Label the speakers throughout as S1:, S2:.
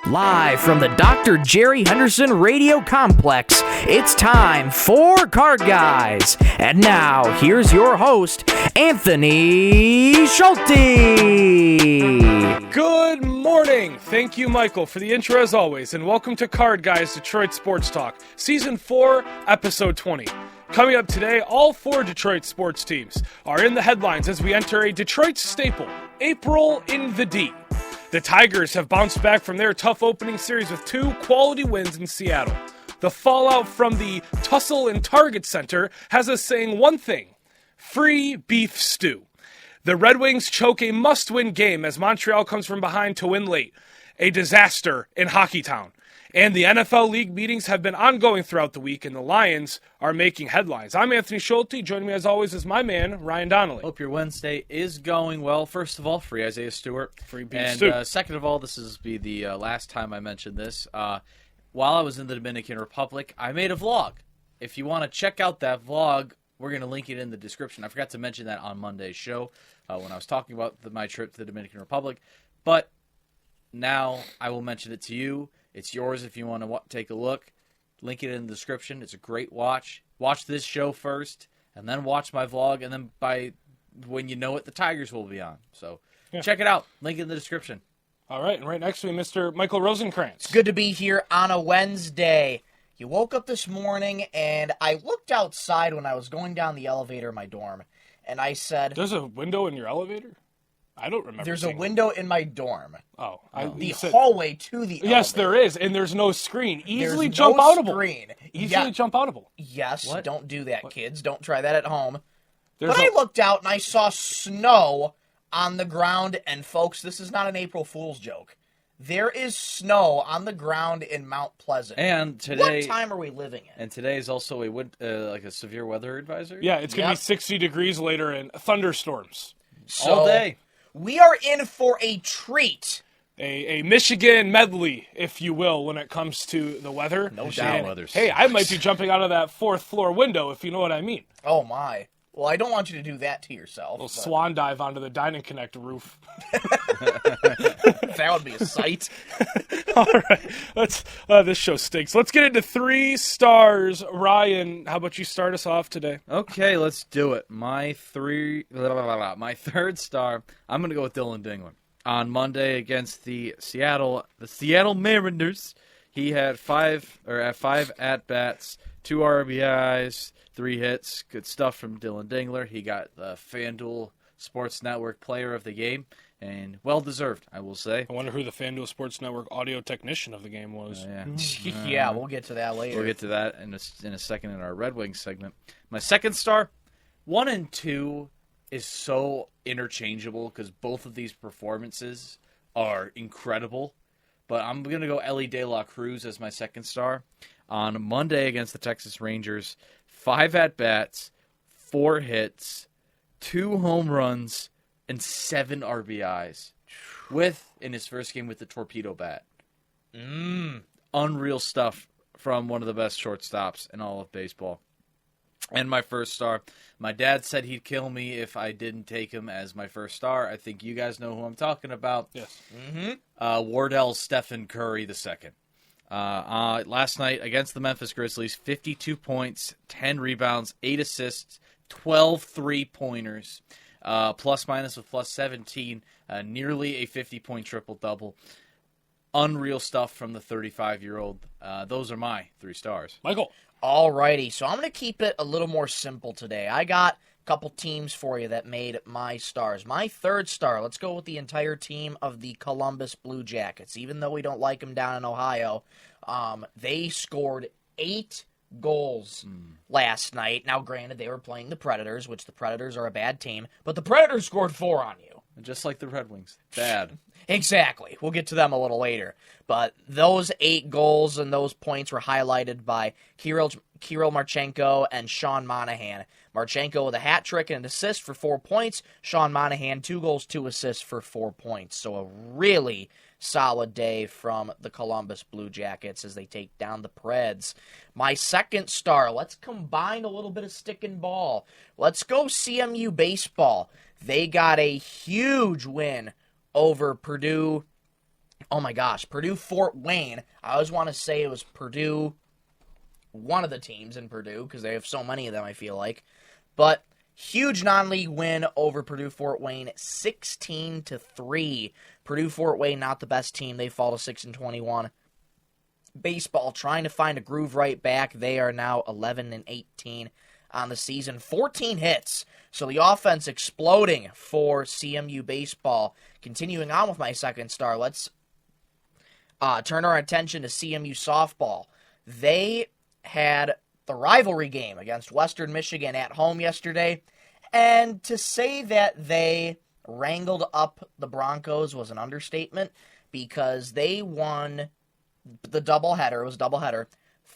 S1: Live from the Dr. Jerry Henderson Radio Complex, it's time for Card Guys. And now, here's your host, Anthony Schulte.
S2: Good morning. Thank you, Michael, for the intro as always, and welcome to Card Guys Detroit Sports Talk, Season 4, Episode 20. Coming up today, all four Detroit sports teams are in the headlines as we enter a Detroit staple, April in the D. The Tigers have bounced back from their tough opening series with 2 quality wins in Seattle. The fallout from the Tussle and Target Center has us saying one thing: free beef stew. The Red Wings choke a must-win game as Montreal comes from behind to win late. A disaster in Hockeytown. And the NFL League meetings have been ongoing throughout the week, and the Lions are making headlines. I'm Anthony Schulte. Joining me as always is my man, Ryan Donnelly.
S3: Hope your Wednesday is going well. First of all, free Isaiah Stewart.
S2: Free beef stew.
S3: And second of all, this is the last time I mentioned this. While I was in the Dominican Republic, I made a vlog. If you want to check out that vlog, we're going to link it in the description. I forgot to mention that on Monday's show when I was talking about my trip to the Dominican Republic. But now I will mention it to you. It's yours if you want to take a look. Link it in the description. It's a great watch. Watch this show first, and then watch my vlog, and then when you know it, the Tigers will be on. So Check it out. Link in the description.
S2: All right, and right next to me, Mr. Michael Rosenkranz.
S4: It's good to be here on a Wednesday. You woke up this morning, and I looked outside when I was going down the elevator in my dorm, and I said...
S2: There's a window in your elevator? I don't remember.
S4: There's a window in my dorm.
S2: Oh.
S4: The hallway to the elevator.
S2: Yes, there is, and there's no screen. Easily jump outable.
S4: Screen.
S2: Easily jump outable.
S4: Yes,
S3: What?
S4: Don't do that, kids. Don't try that at home.
S2: There's
S4: I looked out, and I saw snow on the ground, and folks, this is not an April Fool's joke. There is snow on the ground in Mount Pleasant.
S3: And today,
S4: what time are we living in?
S3: And today is also a severe weather advisory.
S2: Yeah, it's going to be 60 degrees later and thunderstorms.
S3: All day.
S4: We are in for a treat.
S2: A Michigan medley, if you will, when it comes to the weather.
S4: No
S3: Michigan
S4: doubt.
S3: weather
S2: Hey, I
S3: sucks.
S2: might be jumping out of that 4th floor window, if you know what I mean.
S4: Oh, my. Well, I don't want you to do that to yourself.
S2: A little
S4: but
S2: swan dive onto the Dining Connect roof.
S4: that would be a sight.
S2: All right, this show stinks. Let's get into 3 stars. Ryan, how about you start us off today?
S3: Okay, let's do it. My third star, I'm going to go with Dylan Dingler. On Monday against the Seattle Mariners, he had 5 at-bats, 2 RBIs, 3 hits. Good stuff from Dylan Dingler. He got the FanDuel Sports Network Player of the Game, and well-deserved, I will say.
S2: I wonder who the FanDuel Sports Network audio technician of the game was.
S4: Yeah, we'll get to that later.
S3: We'll get to that in a second in our Red Wings segment. My second star, 1 and 2, is so interchangeable because both of these performances are incredible. But I'm going to go Ellie De La Cruz as my second star. On Monday against the Texas Rangers, 5 at-bats, 4 hits, 2 home runs, and 7 RBIs. In his first game with the torpedo bat. Unreal stuff from one of the best shortstops in all of baseball. And my first star, my dad said he'd kill me if I didn't take him as my first star. I think you guys know who I'm talking about.
S2: Yes.
S3: Wardell Stephen Curry II. Last night against the Memphis Grizzlies, 52 points, 10 rebounds, 8 assists, 12 three-pointers, plus-minus of plus 17, nearly a 50-point triple-double. Unreal stuff from the 35-year-old. Those are my 3 stars.
S2: Michael.
S4: Alrighty, so I'm going to keep it a little more simple today. I got a couple teams for you that made my stars. My third star, let's go with the entire team of the Columbus Blue Jackets. Even though we don't like them down in Ohio, they scored 8 goals last night. Now, granted, they were playing the Predators, which the Predators are a bad team, but the Predators scored 4 on you.
S3: Just like the Red Wings. Bad.
S4: Exactly. We'll get to them a little later. But those 8 goals and those points were highlighted by Kirill Marchenko and Sean Monahan. Marchenko with a hat trick and an assist for 4 points. Sean Monahan, 2 goals, 2 assists for 4 points. So a really solid day from the Columbus Blue Jackets as they take down the Preds. My second star, let's combine a little bit of stick and ball. Let's go CMU baseball. They got a huge win over Purdue Oh my gosh, Purdue-Fort Wayne. I always want to say it was Purdue, one of the teams in Purdue, because they have so many of them, I feel like. But huge non-league win over Purdue-Fort Wayne, 16-3. Purdue-Fort Wayne, not the best team. They fall to 6-21. Baseball trying to find a groove right back. They are now 11-18 on the season. 14 hits. So the offense exploding for CMU baseball. Continuing on with my second star, let's turn our attention to CMU softball. They had the rivalry game against Western Michigan at home yesterday. And to say that they wrangled up the Broncos was an understatement, because they won the doubleheader. It was a doubleheader.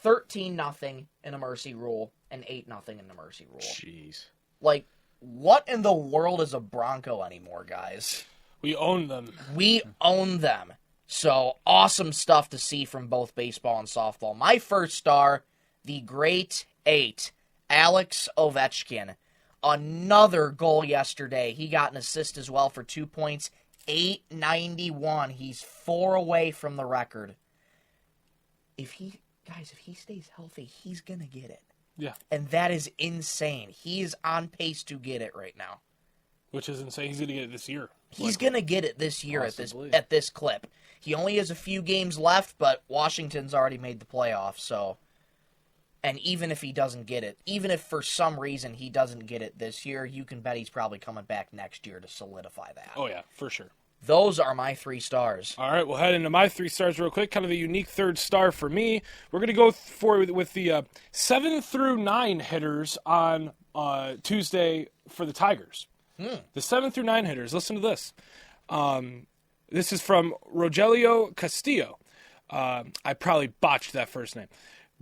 S4: 13-0 in a mercy rule and 8-0 in the mercy rule.
S2: Jeez.
S4: Like, what in the world is a Bronco anymore, guys?
S2: We own them.
S4: We own them. So, awesome stuff to see from both baseball and softball. My first star, the great 8, Alex Ovechkin. Another goal yesterday. He got an assist as well for 2 points. 891. He's 4 away from the record. If he stays healthy, he's going to get it.
S2: Yeah.
S4: And that is insane. He is on pace to get it right now.
S2: Which is insane. He's going to get it this year.
S4: He's going to get it this year
S3: Possibly.
S4: at this clip. He only has a few games left, but Washington's already made the playoffs, so... And even if he doesn't get it, even if for some reason he doesn't get it this year, you can bet he's probably coming back next year to solidify that.
S2: Oh, yeah, for sure.
S4: Those are my 3 stars.
S2: All right, we'll head into my 3 stars real quick. Kind of a unique third star for me. We're going to go with the 7 through 9 hitters on Tuesday for the Tigers. The 7 through 9 hitters. Listen to this. This is from Rogelio Castillo. I probably botched that first name.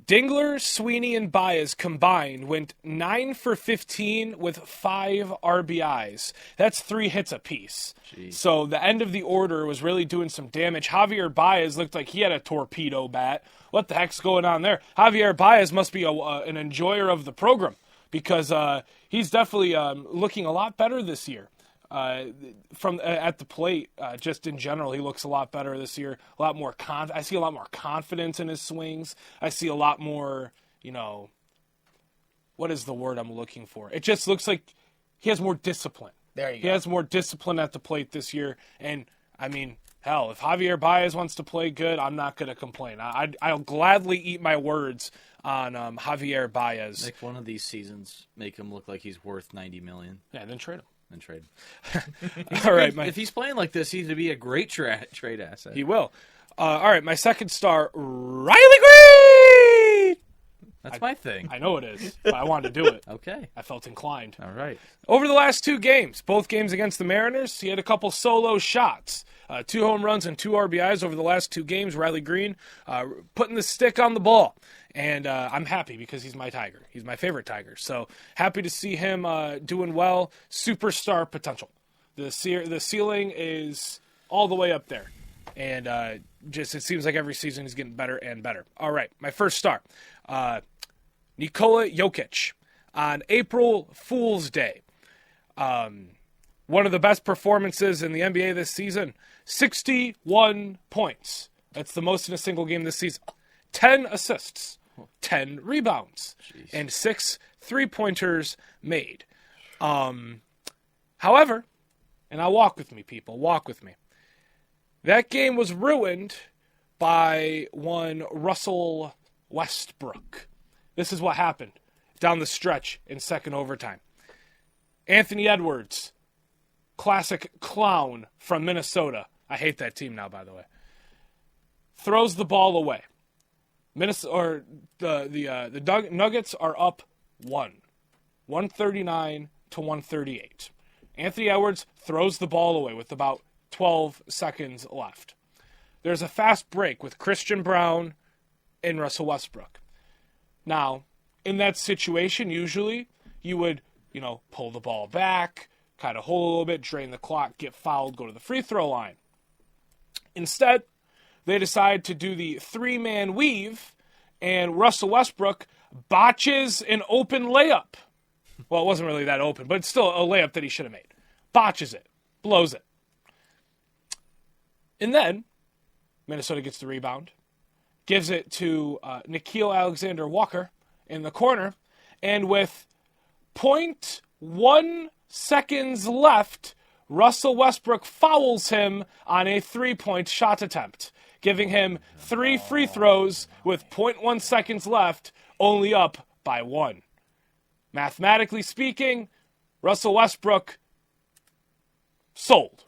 S2: Dingler, Sweeney, and Baez combined went 9 for 15 with 5 RBIs. That's 3 hits apiece.
S3: Jeez.
S2: So the end of the order was really doing some damage. Javier Baez looked like he had a torpedo bat. What the heck's going on there? Javier Baez must be an enjoyer of the program, because he's definitely looking a lot better this year. From at the plate, just in general, he looks a lot better this year. A lot more I see a lot more confidence in his swings. I see a lot more, what is the word I'm looking for? It just looks like he has more discipline.
S4: There you go.
S2: He has more discipline at the plate this year. And, I mean, hell, if Javier Baez wants to play good, I'm not going to complain. I'll gladly eat my words on Javier Baez.
S3: Make one of these seasons make him look like he's worth $90 million.
S2: Yeah, then trade him.
S3: And trade.
S2: All right,
S3: If he's playing like this, he's to be a great trade asset.
S2: He will. All right, my second star, Riley Green.
S3: That's my thing.
S2: I know it is, but I wanted to do it.
S3: Okay.
S2: I felt inclined.
S3: All right.
S2: Over the last 2 games, both games against the Mariners, he had a couple solo shots. 2 home runs and 2 RBIs over the last 2 games. Riley Green putting the stick on the ball. And I'm happy because he's my Tiger. He's my favorite Tiger. So happy to see him doing well. Superstar potential. The ceiling is all the way up there. And it seems like every season he's getting better and better. All right, my first star. Nikola Jokic on April Fool's Day. One of the best performances in the NBA this season. 61 points. That's the most in a single game this season. 10 assists, 10 rebounds, and 6 3-pointers made. However, and now walk with me, people, walk with me. That game was ruined by one Russell Westbrook. This is what happened down the stretch in second overtime. Anthony Edwards, classic clown from Minnesota. I hate that team now, by the way. Throws the ball away. The Nuggets are up 139 to 138. Anthony Edwards throws the ball away with about 12 seconds left. There's a fast break with Christian Brown and Russell Westbrook. Now, in that situation, usually you would, pull the ball back, kind of hold a little bit, drain the clock, get fouled, go to the free throw line. Instead, they decide to do the 3-man weave, and Russell Westbrook botches an open layup. Well, it wasn't really that open, but it's still a layup that he should have made. Botches it. Blows it. And then, Minnesota gets the rebound, gives it to Nickeil Alexander-Walker in the corner, and with 0.1 seconds left, Russell Westbrook fouls him on a three-point shot attempt, giving him 3 free throws with 0.1 seconds left, only up by 1. Mathematically speaking, Russell Westbrook sold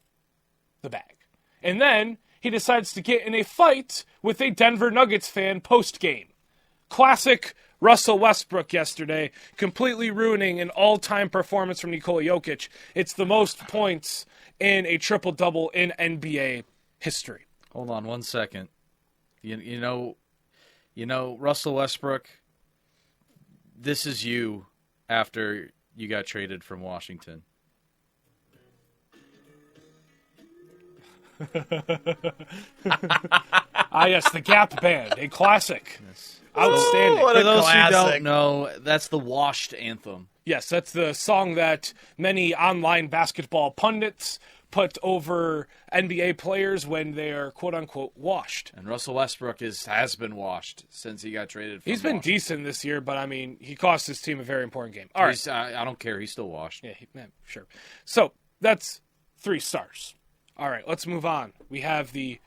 S2: the bag. And then he decides to get in a fight with a Denver Nuggets fan post-game. Classic Russell Westbrook yesterday, completely ruining an all-time performance from Nikola Jokic. It's the most points in a triple-double in NBA history.
S3: Hold on 1 second. You know, Russell Westbrook, this is you after you got traded from Washington.
S2: Yes, the Gap Band, a classic.
S3: Yes.
S2: Outstanding.
S4: What a
S3: For those
S4: classic.
S3: who don't know, that's the Washed anthem.
S2: Yes, that's the song that many online basketball pundits put over NBA players when they're quote-unquote washed.
S3: And Russell Westbrook has been washed since he got traded from
S2: He's been
S3: Washington.
S2: decent this year, but, I mean, he cost his team a very important game. All right.
S3: I don't care. He's still washed.
S2: Yeah, sure. So, that's 3 stars. All right, let's move on. We have the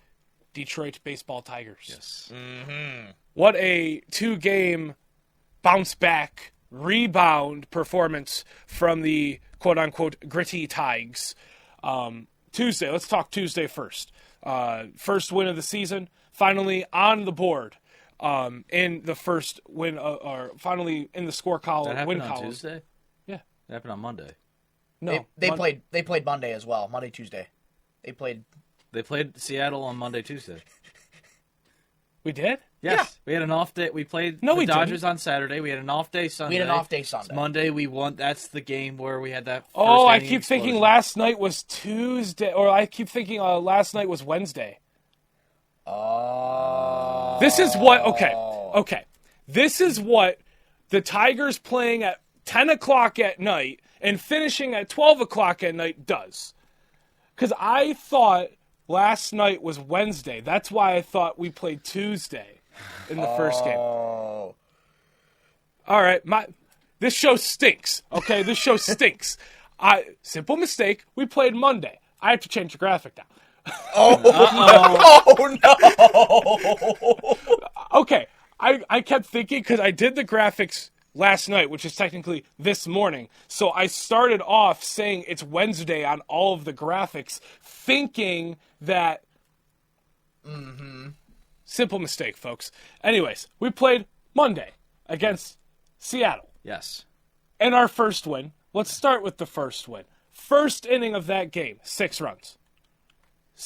S2: Detroit Baseball Tigers.
S3: Yes.
S2: What a 2-game bounce-back, rebound performance from the quote-unquote gritty Tigers. Tuesday, let's talk Tuesday first. First win of the season, finally on the board in the first win, or finally in the score column.
S3: That happened
S2: win
S3: on
S2: column.
S3: Tuesday?
S2: Yeah.
S3: That happened on Monday.
S2: No,
S4: They played Monday as well. Monday, Tuesday. They played
S3: Seattle on Monday, Tuesday.
S2: We did?
S3: Yes.
S4: Yeah.
S3: We had an off day. We played
S2: No,
S3: the
S2: we
S3: Dodgers
S2: didn't.
S3: on Saturday. We had an off day Sunday.
S4: We had an off day Sunday.
S3: Monday we won. That's the game where we had that first
S2: Oh, I
S3: inning
S2: keep thinking
S3: explosion.
S2: last night was Tuesday, or I keep thinking last night was Wednesday.
S4: Oh.
S2: This is what, okay. This is what the Tigers playing at 10 o'clock at night and finishing at 12 o'clock at night does. Because I thought last night was Wednesday. That's why I thought we played Tuesday in the first game.
S4: Oh.
S2: All right, this show stinks. Okay, this show stinks. Simple mistake. We played Monday. I have to change the graphic now.
S4: Oh no!
S2: Okay, I kept thinking because I did the graphics last night, which is technically this morning. So I started off saying it's Wednesday on all of the graphics, thinking that. Simple mistake, folks. Anyways, we played Monday against Seattle.
S3: Yes.
S2: And our first win. Let's start with the first win. First inning of that game, 6 runs.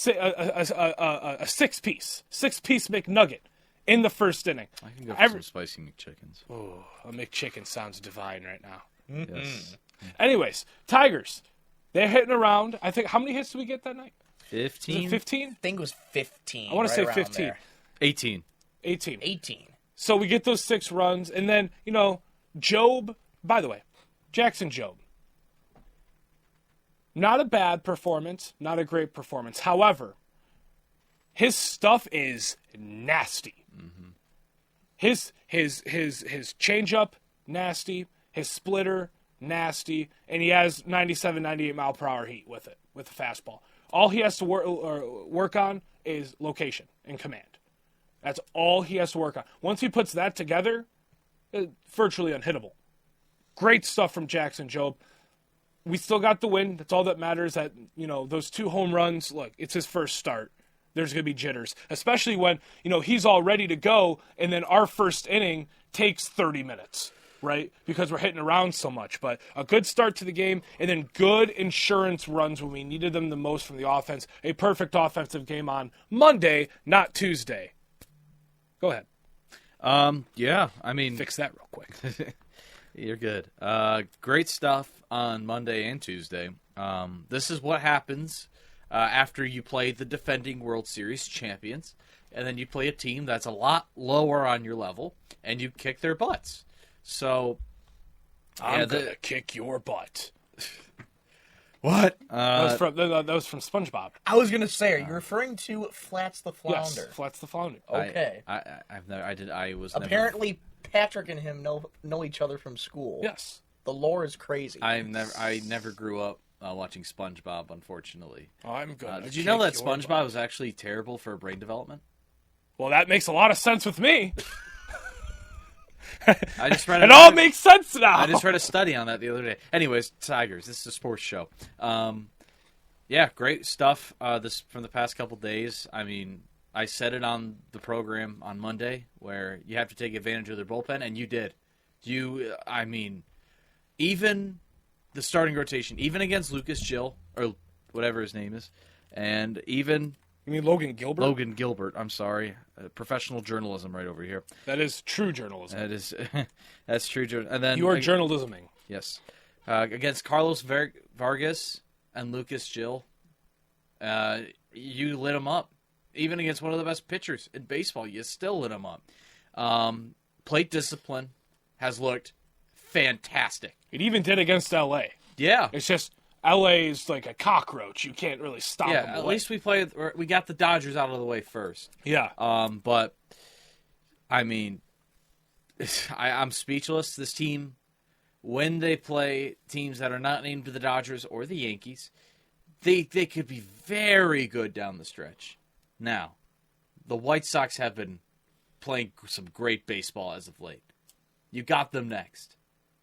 S2: A six-piece McNugget in the first inning.
S3: I can go for some spicy McChickens.
S2: Oh, a McChicken sounds divine right now.
S3: Yes.
S2: Anyways, Tigers, they're hitting around. I think, how many hits did we get that night?
S3: 15?
S2: Was it 15?
S4: I think it was 15.
S2: I want to say
S4: around
S2: 15.
S4: there.
S3: 18.
S2: 18.
S4: 18.
S2: So we get those 6 runs, and then, Job, by the way, Jackson Job. Not a bad performance, not a great performance. However, his stuff is nasty.
S3: Mm-hmm.
S2: His changeup, nasty. His splitter, nasty. And he has 97, 98 mile per hour heat with it, with the fastball. All he has to work on is location and command. That's all he has to work on. Once he puts that together, it's virtually unhittable. Great stuff from Jackson Job. We still got the win. That's all that matters. That, those 2 home runs, look, it's his first start. There's going to be jitters, especially when, he's all ready to go, and then our first inning takes 30 minutes, right? Because we're hitting around so much. But a good start to the game, and then good insurance runs when we needed them the most from the offense. A perfect offensive game on Monday, not Tuesday. Go ahead.
S3: Yeah, I mean...
S2: Fix that real quick.
S3: You're good. Great stuff on Monday and Tuesday. This is what happens after you play the defending World Series champions, and then you play a team that's a lot lower on your level, and you kick their butts. So,
S2: I'm going to kick your butt.
S3: What?
S2: That was from SpongeBob.
S4: I was gonna say, are you referring to Flats the Flounder?
S2: Yes, Flats the Flounder.
S4: Okay.
S3: I was
S4: Apparently, Patrick and him know each other from school.
S2: Yes.
S4: The lore is crazy.
S3: I never grew up watching SpongeBob, unfortunately.
S2: I'm good.
S3: Did you know that SpongeBob was actually terrible for brain development?
S2: Well, that makes a lot of sense with me.
S3: I just read
S2: it all makes sense now.
S3: I just read a study on that the other day. Anyways, Tigers. This is a sports show. Yeah, great stuff. This from the past couple days. I mean, I said it on the program on Monday where you have to take advantage of their bullpen, and you did. Even the starting rotation, even against Lucas Gill or whatever his name is, and even.
S2: You mean Logan Gilbert?
S3: Logan Gilbert, I'm sorry. Professional journalism right over here.
S2: That is true journalism.
S3: That is, that's true journalism. And then
S2: you are journalisming.
S3: Yes. Against Carlos Vargas and Lucas Gill, you lit them up. Even against one of the best pitchers in baseball, you still lit them up. Plate discipline has looked fantastic.
S2: It even did against L.A.
S3: Yeah.
S2: It's just... LA is like a cockroach. You can't really stop them.
S3: Yeah, at least we got the Dodgers out of the way first.
S2: Yeah.
S3: But, I mean, I'm speechless. This team, when they play teams that are not named the Dodgers or the Yankees, they could be very good down the stretch. Now, the White Sox have been playing some great baseball as of late. You got them next.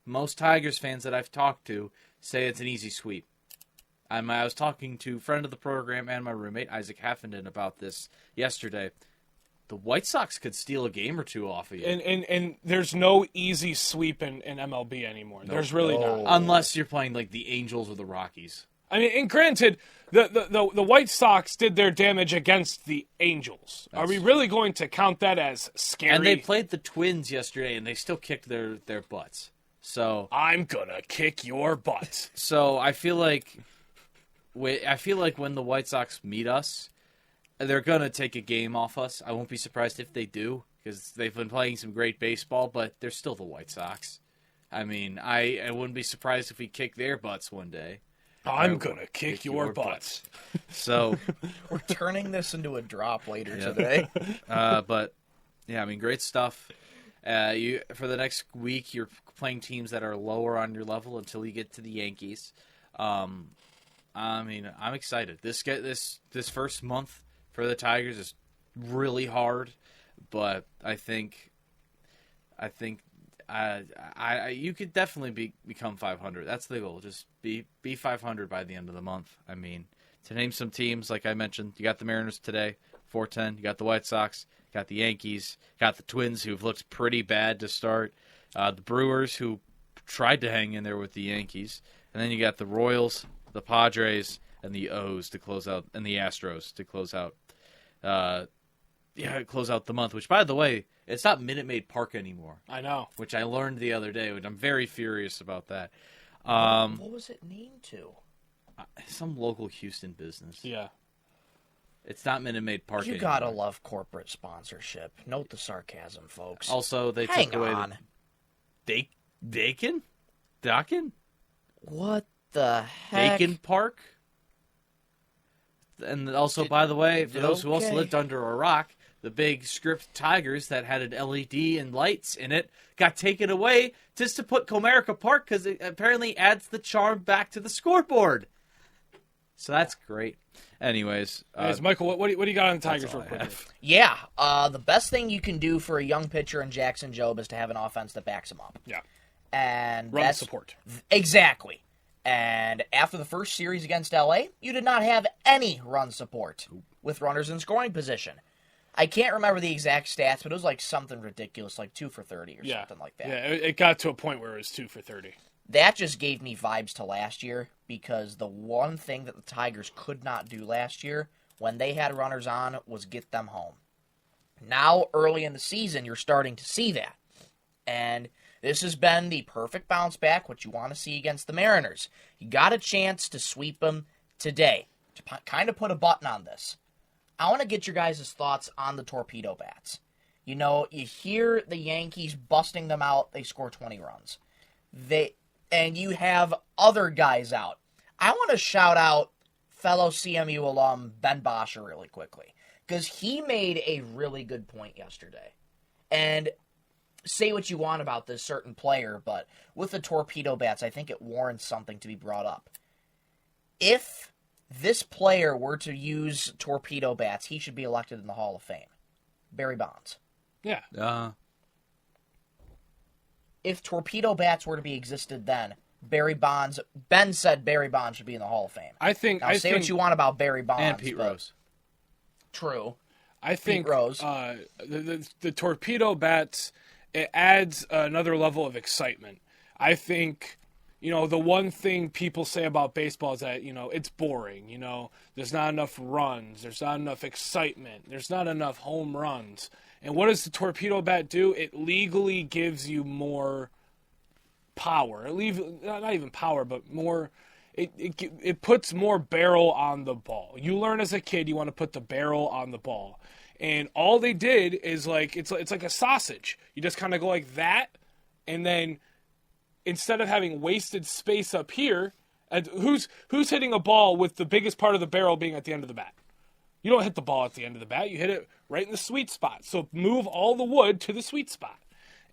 S3: Most Tigers fans that I've talked to say it's an easy sweep. I was talking to a friend of the program and my roommate, Isaac Haffenden, about this yesterday. The White Sox could steal a game or two off of you.
S2: And there's no easy sweep in MLB anymore. No, there's really not.
S3: Unless you're playing like the Angels or the Rockies.
S2: I mean, and granted, the White Sox did their damage against the Angels. Are we really going to count that as scary?
S3: And they played the Twins yesterday, and they still kicked their butts. So
S2: I'm gonna kick your butt.
S3: So I feel like when the White Sox meet us, they're gonna take a game off us. I won't be surprised if they do because they've been playing some great baseball, but they're still the White Sox. I mean, I wouldn't be surprised if we kick their butts one day.
S2: I'm gonna kick your butts.
S3: So
S4: we're turning this into a drop later today.
S3: But yeah, I mean, great stuff. For the next week, you're playing teams that are lower on your level until you get to the Yankees. I mean, I'm excited. This first month for the Tigers is really hard, but I think you could definitely become 500. That's the goal. Just be 500 by the end of the month. I mean, to name some teams, like I mentioned, you got the Mariners today, 4-10. You got the White Sox. Got the Yankees, got the Twins, who've looked pretty bad to start. The Brewers, who tried to hang in there with the Yankees. And then you got the Royals, the Padres, and the O's to close out, and the Astros to close out. Close out the month, which, by the way, it's not Minute Maid Park anymore.
S2: I know.
S3: Which I learned the other day, which I'm very furious about that.
S4: What was it named to?
S3: Some local Houston business.
S2: Yeah.
S3: It's not Minute Maid Park
S4: You
S3: anymore.
S4: gotta love corporate sponsorship. Note the sarcasm, folks.
S3: Also, they
S4: Hang
S3: took away
S4: on.
S3: Dakin?
S4: What the heck?
S3: Dakin Park? And also, by the way, for those who also lived under a rock, the big script Tigers that had an LED and lights in it got taken away just to put Comerica Park because it apparently adds the charm back to the scoreboard. So that's great. Anyways,
S2: Michael, what do you got on the Tigers real quick?
S4: Yeah, the best thing you can do for a young pitcher in Jackson Jobe is to have an offense that backs him up.
S2: Yeah.
S4: And
S2: run
S4: that's
S2: support.
S4: Exactly. And after the first series against LA, you did not have any run support with runners in scoring position. I can't remember the exact stats, but it was like something ridiculous, like 2 for 30 or something like that.
S2: Yeah, it got to a point where it was 2 for 30.
S4: That just gave me vibes to last year because the one thing that the Tigers could not do last year when they had runners on was get them home. Now, early in the season, you're starting to see that. And this has been the perfect bounce back, what you want to see against the Mariners. You got a chance to sweep them today, to kind of put a button on this. I want to get your guys' thoughts on the torpedo bats. You know, you hear the Yankees busting them out, they score 20 runs. And you have other guys out. I want to shout out fellow CMU alum Ben Boscher really quickly, because he made a really good point yesterday. And say what you want about this certain player, but with the torpedo bats, I think it warrants something to be brought up. If this player were to use torpedo bats, he should be elected in the Hall of Fame. Barry Bonds.
S2: Yeah.
S4: If torpedo bats were to be existed then, Ben said Barry Bonds should be in the Hall of Fame. Say what you want about Barry Bonds.
S3: And Pete Rose.
S4: True.
S2: I think
S4: Pete Rose.
S2: The torpedo bats, it adds another level of excitement. I think, the one thing people say about baseball is that, it's boring. There's not enough runs. There's not enough excitement. There's not enough home runs. And what does the torpedo bat do? It legally gives you more power. Not even power, but more. It puts more barrel on the ball. You learn as a kid you want to put the barrel on the ball, and all they did is it's like a sausage. You just kind of go like that, and then instead of having wasted space up here, who's hitting a ball with the biggest part of the barrel being at the end of the bat? You don't hit the ball at the end of the bat. You hit it right in the sweet spot. So move all the wood to the sweet spot.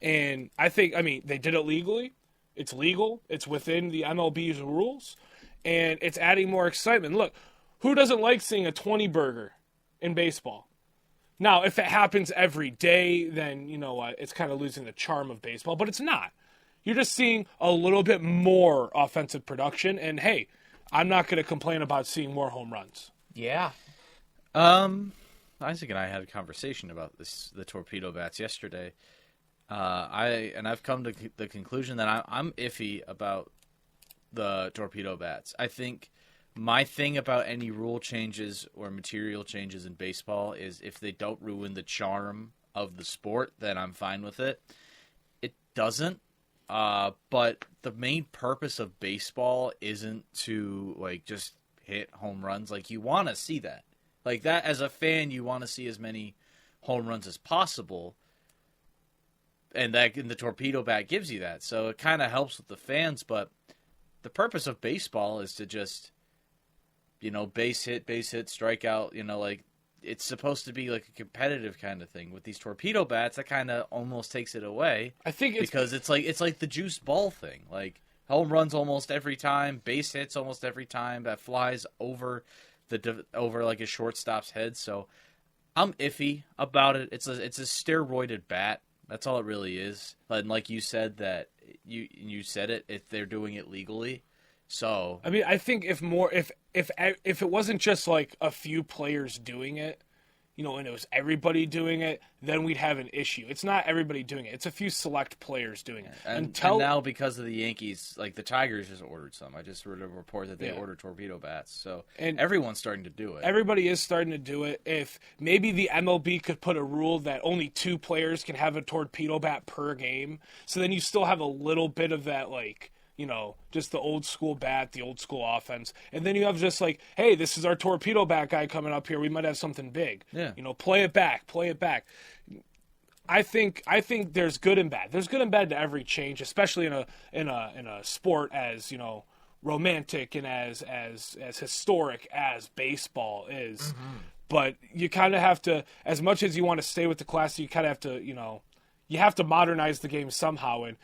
S2: And I think, they did it legally. It's legal. It's within the MLB's rules. And it's adding more excitement. Look, who doesn't like seeing a 20 burger in baseball? Now, if it happens every day, then, it's kind of losing the charm of baseball. But it's not. You're just seeing a little bit more offensive production. And, hey, I'm not going to complain about seeing more home runs.
S4: Yeah.
S3: Isaac and I had a conversation about the torpedo bats yesterday. I've come to the conclusion that I'm iffy about the torpedo bats. I think my thing about any rule changes or material changes in baseball is if they don't ruin the charm of the sport, then I'm fine with it. It doesn't. But the main purpose of baseball isn't to just hit home runs. You want to see that. That, as a fan, you want to see as many home runs as possible, and the torpedo bat gives you that. So it kind of helps with the fans, but the purpose of baseball is to just, base hit, strike out. It's supposed to be a competitive kind of thing. With these torpedo bats, that kind of almost takes it away.
S2: I think
S3: because it's like the juice ball thing. Home runs almost every time, base hits almost every time, that flies over a shortstop's head. So I'm iffy about it. It's a steroided bat. That's all it really is. And like you said, that you said it, if they're doing it legally. So
S2: I think if it wasn't just a few players doing it, and it was everybody doing it, then we'd have an issue. It's not everybody doing it. It's a few select players doing it.
S3: And now because of the Yankees, the Tigers just ordered some. I just read a report that they ordered torpedo bats. So everyone's starting to do it.
S2: Everybody is starting to do it. If maybe the MLB could put a rule that only 2 players can have a torpedo bat per game, so then you still have a little bit of that, just the old school bat, the old school offense. And then you have just hey, this is our torpedo bat guy coming up here. We might have something big.
S3: Yeah.
S2: Play it back. I think there's good and bad. There's good and bad to every change, especially in a sport as, romantic and as historic as baseball is. Mm-hmm. But you kind of have to, as much as you want to stay with the classic, you kind of have to, you have to modernize the game somehow. And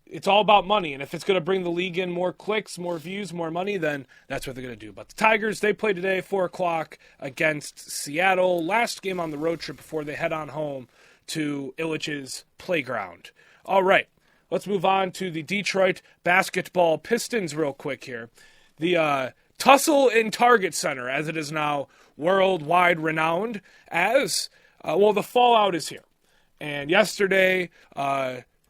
S2: it's all about money, and if it's going to bring the league in more clicks, more views, more money, then that's what they're going to do. But the Tigers, they play today, 4 o'clock, against Seattle. Last game on the road trip before they head on home to Illich's playground. All right, let's move on to the Detroit basketball Pistons real quick here. The Tussle in Target Center, as it is now worldwide renowned as, the fallout is here. And yesterday,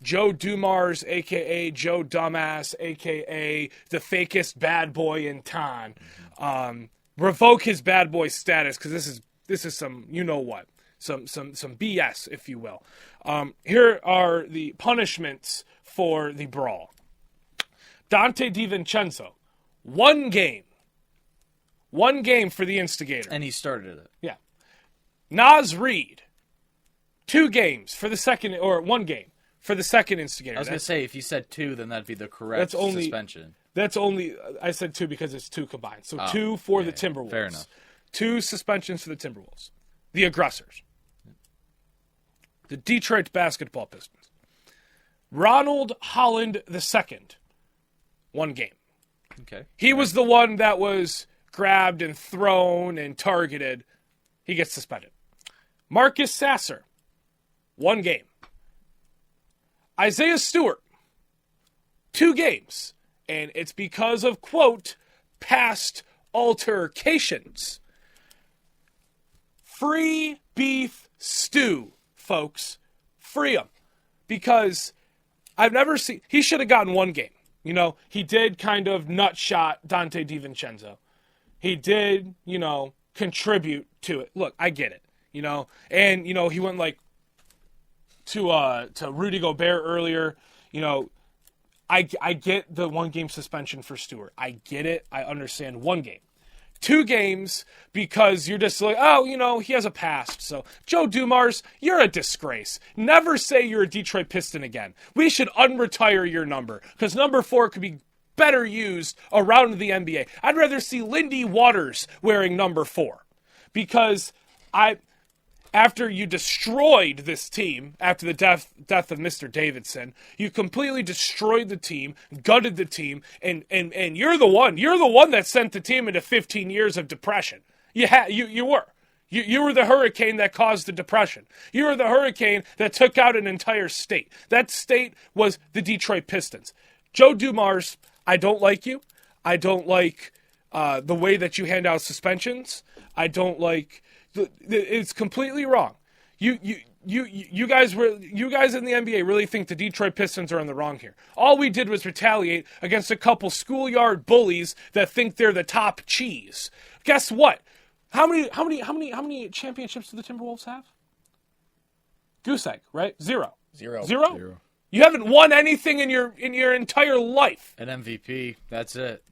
S2: Joe Dumars, a.k.a. Joe Dumbass, a.k.a. the fakest bad boy in town, revoke his bad boy status, because this is some some BS, if you will. Here are the punishments for the brawl. Dante DiVincenzo, 1 game. 1 game for the instigator.
S3: And he started it.
S2: Yeah. Naz Reid, 2 games for the second, or 1 game for the second instigator.
S3: I was going to say, if you said 2, then that'd be the correct suspension.
S2: That's only, I said 2 because it's 2 combined. So 2 for the Timberwolves.
S3: Fair enough.
S2: 2 suspensions for the Timberwolves. The aggressors. The Detroit basketball Pistons. Ronald Holland II. 1 game.
S3: Okay.
S2: He was the one that was grabbed and thrown and targeted. He gets suspended. Marcus Sasser. 1 game. Isaiah Stewart. 2 games. And it's because of, quote, past altercations. Free beef stew, folks. Free him. Because I've never seen... He should have gotten 1 game. You know, he did kind of nutshot Dante DiVincenzo. He did, you know, contribute to it. Look, I get it. You know, and, you know, he went like to Rudy Gobert earlier. You know, I get the 1 game suspension for Stewart. I get it. I understand 1 game. 2 games because you're just like, oh, you know, he has a past. So, Joe Dumars, you're a disgrace. Never say you're a Detroit Piston again. We should unretire your number because number 4 could be better used around the NBA. I'd rather see Lindy Waters wearing number 4 because after you destroyed this team, after the death of Mr. Davidson, you completely destroyed the team, gutted the team, and you're the one that sent the team into 15 years of depression. You were. You were the hurricane that caused the depression. You were the hurricane that took out an entire state. That state was the Detroit Pistons. Joe Dumars, I don't like you. I don't like the way that you hand out suspensions. I don't like... It's completely wrong. You guys in the NBA really think the Detroit Pistons are in the wrong here. All we did was retaliate against a couple schoolyard bullies that think they're the top cheese. Guess what? How many championships do the Timberwolves have? Goose egg, right? 0. Zero. You haven't won anything in your entire life.
S3: An MVP. That's it.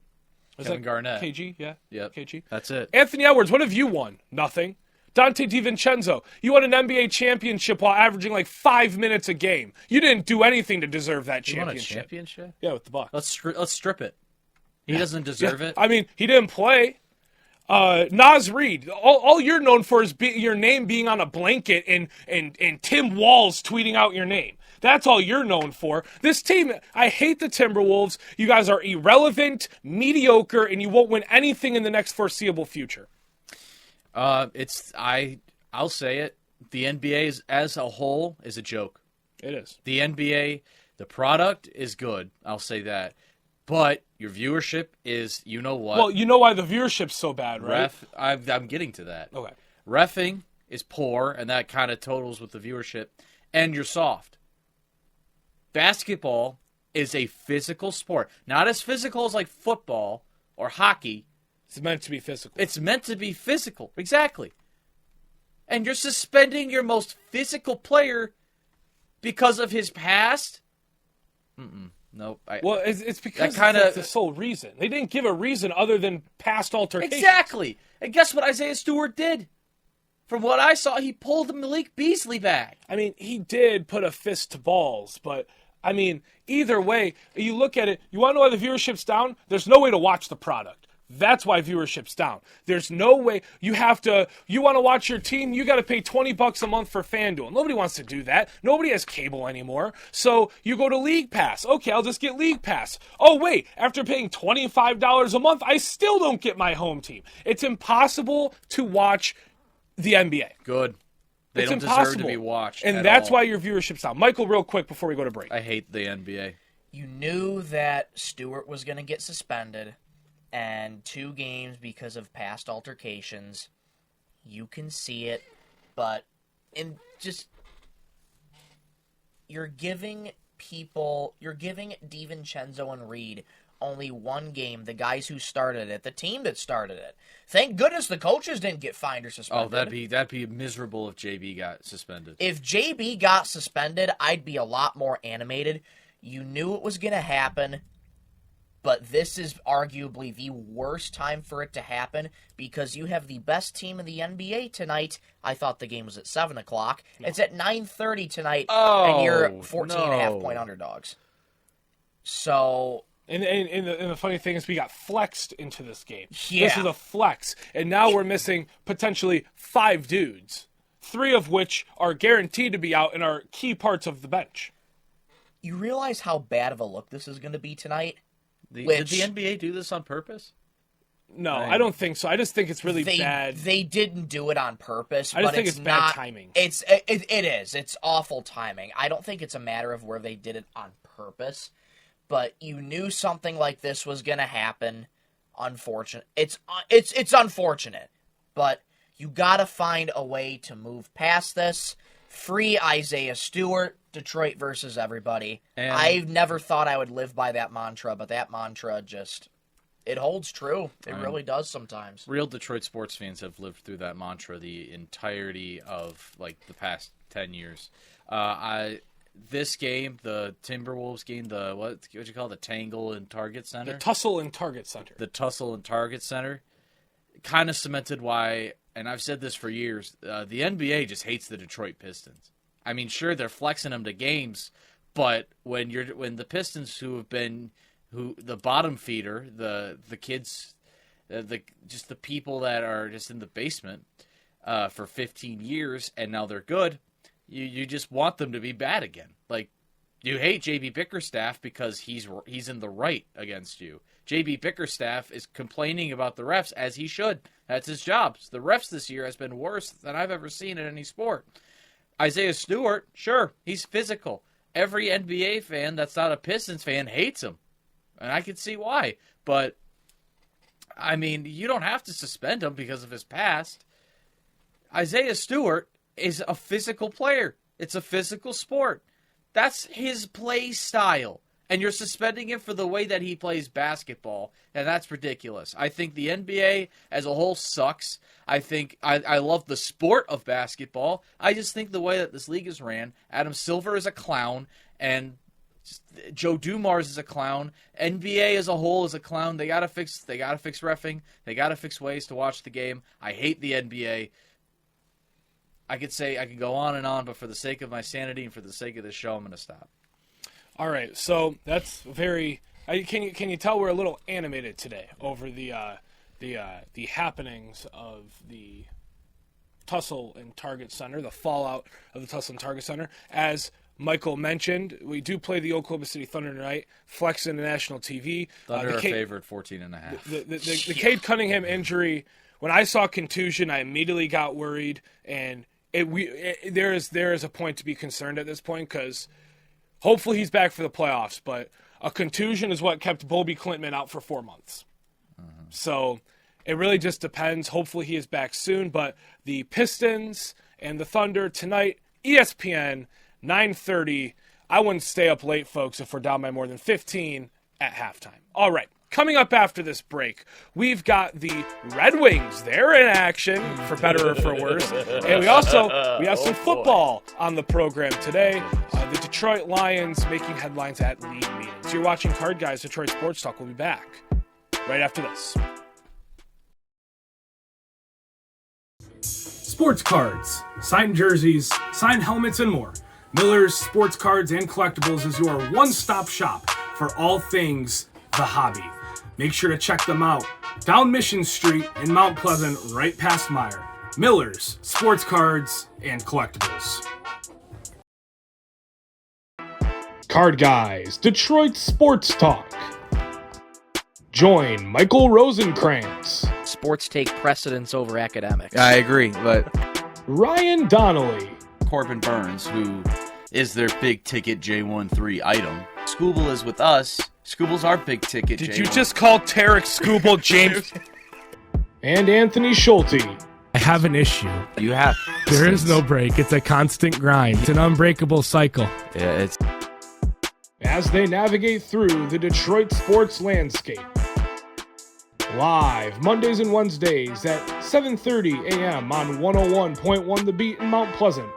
S2: Was
S3: Kevin
S2: that
S3: Garnett.
S2: KG, yeah.
S3: Yep.
S2: KG.
S3: That's it.
S2: Anthony Edwards, what have you won? Nothing. Dante DiVincenzo, you won an NBA championship while averaging like 5 minutes a game. You didn't do anything to deserve that
S3: You won a
S2: championship.
S3: championship?
S2: Yeah, with the Bucks.
S3: Let's strip it. He doesn't deserve it.
S2: I mean, he didn't play. Naz Reid, all you're known for is your name being on a blanket and Tim Walls tweeting out your name. That's all you're known for. This team, I hate the Timberwolves. You guys are irrelevant, mediocre, and you won't win anything in the next foreseeable future.
S3: I'll say it. The NBA as a whole is a joke.
S2: It is.
S3: The NBA, the product is good. I'll say that. But your viewership is, you know what?
S2: Well, you know why the viewership's so bad, right?
S3: I'm getting to that.
S2: Okay.
S3: Reffing is poor, and that kind of totals with the viewership. And you're soft. Basketball is a physical sport. Not as physical as like football or hockey.
S2: It's meant to be physical.
S3: It's meant to be physical. Exactly. And you're suspending your most physical player because of his past? Nope.
S2: It's because that's the sole reason. They didn't give a reason other than past altercations.
S3: Exactly. And guess what Isaiah Stewart did? From what I saw, he pulled the Malik Beasley back.
S2: I mean, he did put a fist to balls, but, I mean, either way, you look at it, you want to know why the viewership's down? There's no way to watch the product. That's why viewership's down. There's no way. You want to watch your team, you got to pay $20 a month for FanDuel. Nobody wants to do that. Nobody has cable anymore. So you go to League Pass. Okay, I'll just get League Pass. Oh, wait, after paying $25 a month, I still don't get my home team. It's impossible to watch the NBA.
S3: Good. They don't deserve to be watched.
S2: And that's why your viewership's down. Michael, real quick before we go to break.
S3: I hate the NBA.
S4: You knew that Stewart was going to get suspended. And 2 games because of past altercations. You can see it, but you're giving DiVincenzo and Reid only 1 game, the guys who started it, the team that started it. Thank goodness the coaches didn't get fined or suspended.
S3: Oh, that'd be miserable if JB got suspended.
S4: If JB got suspended, I'd be a lot more animated. You knew it was going to happen. But this is arguably the worst time for it to happen because you have the best team in the NBA tonight. I thought the game was at 7 o'clock. No. It's at 9:30 tonight, and you're 14.5-point underdogs. So
S2: And the funny thing is we got flexed into this game.
S4: Yeah.
S2: This is a flex. And now we're missing potentially 5 dudes, 3 of which are guaranteed to be out and are key parts of the bench.
S4: You realize how bad of a look this is going to be tonight?
S3: Did the NBA do this on purpose?
S2: No, I don't think so. I just think it's really bad.
S4: They didn't do it on purpose.
S2: I just
S4: but
S2: think
S4: it's
S2: bad
S4: not,
S2: timing.
S4: It is. It's awful timing. I don't think it's a matter of where they did it on purpose, but you knew something like this was going to happen. Unfortunate. It's unfortunate, but you got to find a way to move past this. Free Isaiah Stewart. Detroit versus everybody.
S3: And
S4: I never thought I would live by that mantra, but that mantra just, it holds true. It really does sometimes.
S3: Real Detroit sports fans have lived through that mantra the entirety of like the past 10 years. This game, the Timberwolves game, the what you call it, the Tangle and Target Center?
S2: The Tussle and Target Center.
S3: The Tussle and Target Center kind of cemented why, and I've said this for years, the NBA just hates the Detroit Pistons. I mean, sure, they're flexing them to games, but when the Pistons, who the bottom feeder, the kids, just the people that are just in the basement for 15 years, and now they're good, you just want them to be bad again. Like, you hate JB Bickerstaff because he's in the right against you. JB Bickerstaff is complaining about the refs, as he should. That's his job. The refs this year has been worse than I've ever seen in any sport. Isaiah Stewart, sure, he's physical. Every NBA fan that's not a Pistons fan hates him. And I can see why. But, I mean, you don't have to suspend him because of his past. Isaiah Stewart is a physical player. It's a physical sport. That's his play style. And you're suspending him for the way that he plays basketball, and that's ridiculous. I think the NBA as a whole sucks. I think I love the sport of basketball. I just think the way that this league is ran, Adam Silver is a clown, and Joe Dumars is a clown. NBA as a whole is a clown. They gotta fix reffing. They gotta fix ways to watch the game. I hate the NBA. I could go on and on, but for the sake of my sanity and for the sake of this show, I'm gonna stop.
S2: All right, so that's very. Can you tell we're a little animated today over the happenings of the Tussle and Target Center, the fallout of the Tussle and Target Center. As Michael mentioned, we do play the Oklahoma City Thunder tonight, flexing the national TV.
S3: Thunder are favored 14.5.
S2: The Cade Cunningham injury. When I saw contusion, I immediately got worried, and there is a point to be concerned at this point because. Hopefully he's back for the playoffs, but a contusion is what kept Bobby Klintman out for 4 months. So it really just depends. Hopefully he is back soon, but the Pistons and the Thunder tonight, ESPN, 9:30. I wouldn't stay up late, folks, if we're down by more than 15 at halftime. All right. Coming up after this break, we've got the Red Wings. They're in action, for better or for worse. And we have some football on the program today. The Detroit Lions making headlines at league meetings. You're watching Card Guys, Detroit Sports Talk. We'll be back right after this. Sports cards, signed jerseys, signed helmets, and more. Miller's Sports Cards and Collectibles is your one-stop shop for all things the hobby. Make sure to check them out down Mission Street in Mount Pleasant, right past Meyer. Miller's Sports Cards and Collectibles. Card Guys, Detroit Sports Talk. Join Michael Rosenkranz,
S4: Sports take precedence over academics.
S5: I agree, but
S2: Ryan Donnelly,
S5: Corbin Burns, who is their big ticket J13 item. Scooble is with us. Scooble's our big ticket.
S2: Did
S5: J1.
S2: you just call Tarek Scooble James? And Anthony Schulte.
S6: I have an issue.
S5: You have.
S6: There is no break. It's a constant grind. It's an unbreakable cycle.
S5: Yeah, it's.
S2: As they navigate through the Detroit sports landscape. Live Mondays and Wednesdays at 7:30 a.m. on 101.1 The Beat in Mount Pleasant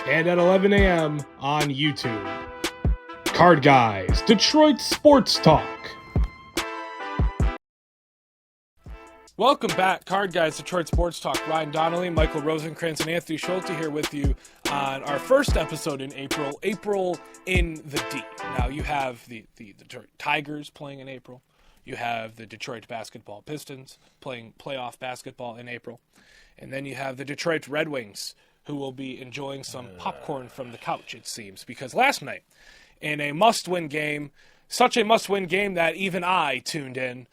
S2: and at 11 a.m. on YouTube. Card Guys, Detroit Sports Talk. Welcome back, Card Guys, Detroit Sports Talk. Ryan Donnelly, Michael Rosenkranz, and Anthony Schulte here with you on our first episode in April. April in the D. Now, you have the Detroit Tigers playing in April. You have the Detroit basketball Pistons playing playoff basketball in April. And then you have the Detroit Red Wings, who will be enjoying some popcorn from the couch, it seems. Because last night, in a must-win game, such a must-win game that even I tuned in,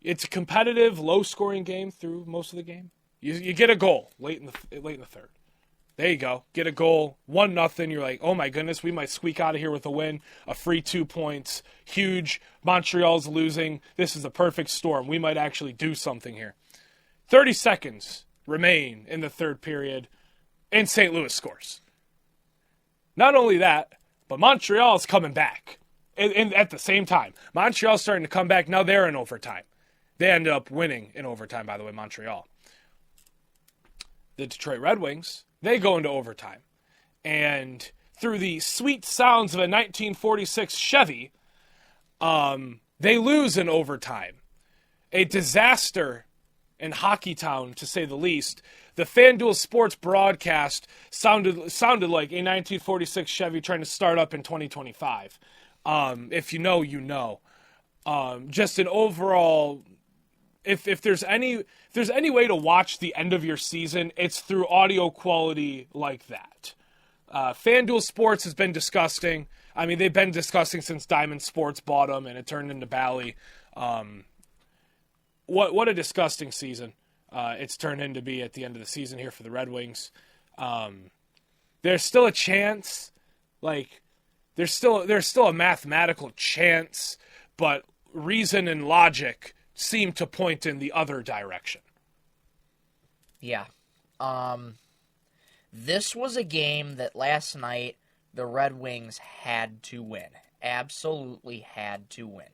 S2: it's a competitive, low-scoring game through most of the game. You get a goal late in the third. There you go. Get a goal, 1-0. You're like, oh my goodness, we might squeak out of here with a win. A free 2 points. Huge. Montreal's losing. This is a perfect storm. We might actually do something here. 30 seconds remain in the third period, and St. Louis scores. Not only that, but Montreal's coming back. And at the same time, Montreal's starting to come back. Now they're in overtime. They ended up winning in overtime, by the way, Montreal. The Detroit Red Wings, they go into overtime. And through the sweet sounds of a 1946 Chevy, they lose in overtime. A disaster in Hockey Town, to say the least. The FanDuel Sports broadcast sounded like a 1946 Chevy trying to start up in 2025. If you know, you know. Just an overall... If there's any way to watch the end of your season, it's through audio quality like that. FanDuel Sports has been disgusting. I mean, they've been disgusting since Diamond Sports bought them, and it turned into Bally. What a disgusting season it's turned into be at the end of the season here for the Red Wings. There's still a chance, there's still a mathematical chance, but reason and logic seem to point in the other direction.
S4: Yeah. This was a game that last night the Red Wings had to win. Absolutely had to win.